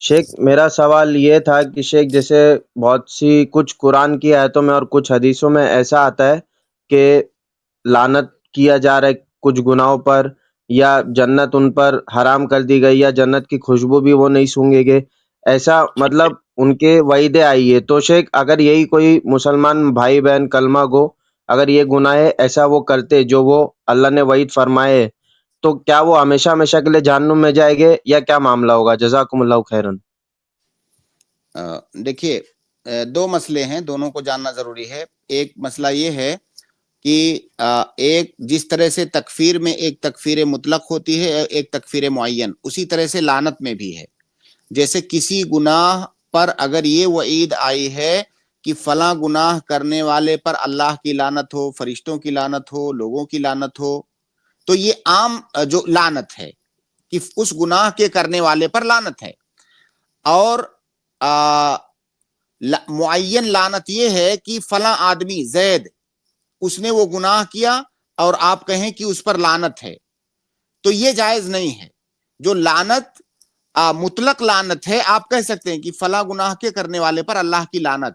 شیخ میرا سوال یہ تھا کہ شیخ جیسے بہت سی کچھ قرآن کی آیتوں میں اور کچھ حدیثوں میں ایسا آتا ہے کہ لعنت کیا جا رہا ہے کچھ گناہوں پر، یا جنت ان پر حرام کر دی گئی، یا جنت کی خوشبو بھی وہ نہیں سونگیں گے، ایسا مطلب ان کے وعیدیں آئی ہے۔ تو شیخ اگر یہی کوئی مسلمان بھائی بہن کلمہ گو اگر یہ گناہ ایسا وہ کرتے جو وہ اللہ نے وعید فرمائے، تو کیا وہ ہمیشہ ہمیشہ کے لیے جہنم میں جائے گے یا کیا معاملہ ہوگا؟ جزاکم اللہ خیرن۔ دیکھیے، دو مسئلے ہیں، دونوں کو جاننا ضروری ہے۔ ایک مسئلہ یہ ہے کہ ایک جس طرح سے تکفیر میں ایک تکفیر مطلق ہوتی ہے، ایک تکفیر معین، اسی طرح سے لعنت میں بھی ہے۔ جیسے کسی گناہ پر اگر یہ وعید آئی ہے کہ فلاں گناہ کرنے والے پر اللہ کی لعنت ہو، فرشتوں کی لعنت ہو، لوگوں کی لعنت ہو، تو یہ عام جو لعنت ہے کہ اس گناہ کے کرنے والے پر لعنت ہے۔ اور معین لعنت یہ ہے کہ فلاں آدمی زید اس نے وہ گناہ کیا اور آپ کہیں کہ اس پر لعنت ہے، تو یہ جائز نہیں ہے۔ جو لعنت مطلق لعنت ہے، آپ کہہ سکتے ہیں کہ فلاں گناہ کے کرنے والے پر اللہ کی لعنت،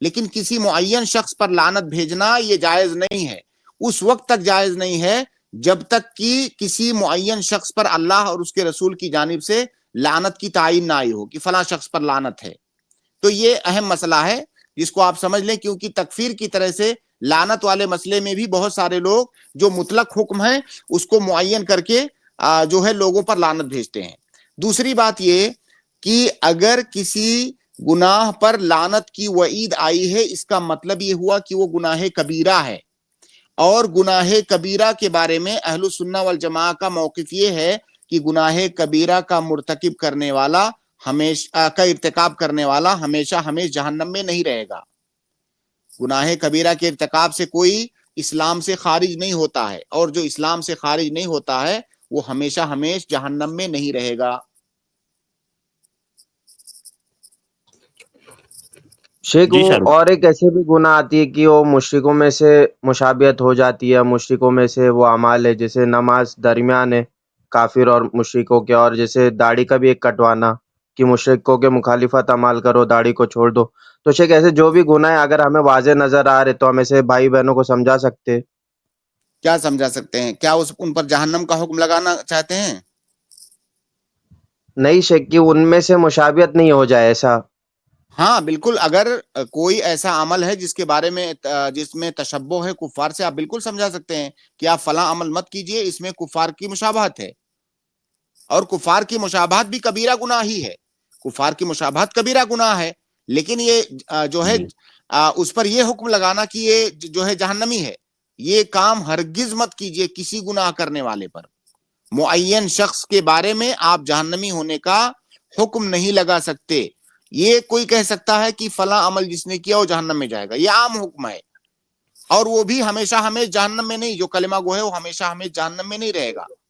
لیکن کسی معین شخص پر لعنت بھیجنا یہ جائز نہیں ہے۔ اس وقت تک جائز نہیں ہے جب تک کہ کسی معین شخص پر اللہ اور اس کے رسول کی جانب سے لعنت کی تعین نہ آئی ہو کہ فلاں شخص پر لعنت ہے۔ تو یہ اہم مسئلہ ہے جس کو آپ سمجھ لیں، کیونکہ تکفیر کی طرح سے لعنت والے مسئلے میں بھی بہت سارے لوگ جو مطلق حکم ہے اس کو معین کر کے جو ہے لوگوں پر لعنت بھیجتے ہیں۔ دوسری بات یہ کہ اگر کسی گناہ پر لعنت کی وعید آئی ہے، اس کا مطلب یہ ہوا کہ وہ گناہ کبیرہ ہے، اور گناہ کبیرہ کے بارے میں اہل السنہ والجماعہ کا موقف یہ ہے کہ گناہ کبیرہ کا مرتکب کرنے والا ہمیشہ کا ارتکاب کرنے والا ہمیشہ ہمیشہ جہنم میں نہیں رہے گا۔ گناہ کبیرہ کے ارتکاب سے کوئی اسلام سے خارج نہیں ہوتا ہے، اور جو اسلام سے خارج نہیں ہوتا ہے وہ ہمیشہ ہمیشہ جہنم میں نہیں رہے گا۔ شیخ جی وہ شاہ رخ۔ اور ایک ایسے بھی گناہ آتی ہے کہ وہ مشرکوں میں سے مشابہت ہو جاتی ہے، مشرکوں میں سے وہ اعمال ہے، جیسے نماز درمیان ہے کافر اور مشرکوں کے، اور جیسے داڑھی کا بھی ایک کٹوانا کہ مشرکوں کے مخالفت عمل کرو، داڑھی کو چھوڑ دو۔ تو شیخ ایسے جو بھی گناہ ہے اگر ہمیں واضح نظر آ رہے تو ہم ایسے بھائی بہنوں کو سمجھا سکتے؟ کیا سمجھا سکتے ہیں؟ کیا ان پر جہنم کا حکم لگانا چاہتے ہیں؟ نہیں شیخ کہ ان میں سے مشابہت نہیں ہو جائے ایسا۔ ہاں بالکل، اگر کوئی ایسا عمل ہے جس کے بارے میں جس میں تشبہ ہے کفار سے، آپ بالکل سمجھا سکتے ہیں کہ آپ فلاں عمل مت کیجئے، اس میں کفار کی مشابہت ہے، اور کفار کی مشابہت بھی کبیرہ گناہ ہی ہے۔ کفار کی مشابہت کبیرہ گناہ ہے، لیکن یہ جو ہے اس پر یہ حکم لگانا کہ یہ جو ہے جہنمی ہے، یہ کام ہرگز مت کیجئے کسی گناہ کرنے والے پر۔ معین شخص کے بارے میں آپ جہنمی ہونے کا حکم نہیں لگا سکتے۔ یہ کوئی کہہ سکتا ہے کہ فلاں عمل جس نے کیا وہ جہنم میں جائے گا، یہ عام حکم ہے، اور وہ بھی ہمیشہ ہمیشہ جہنم میں نہیں، جو کلمہ گو ہے وہ ہمیشہ ہمیشہ جہنم میں نہیں رہے گا۔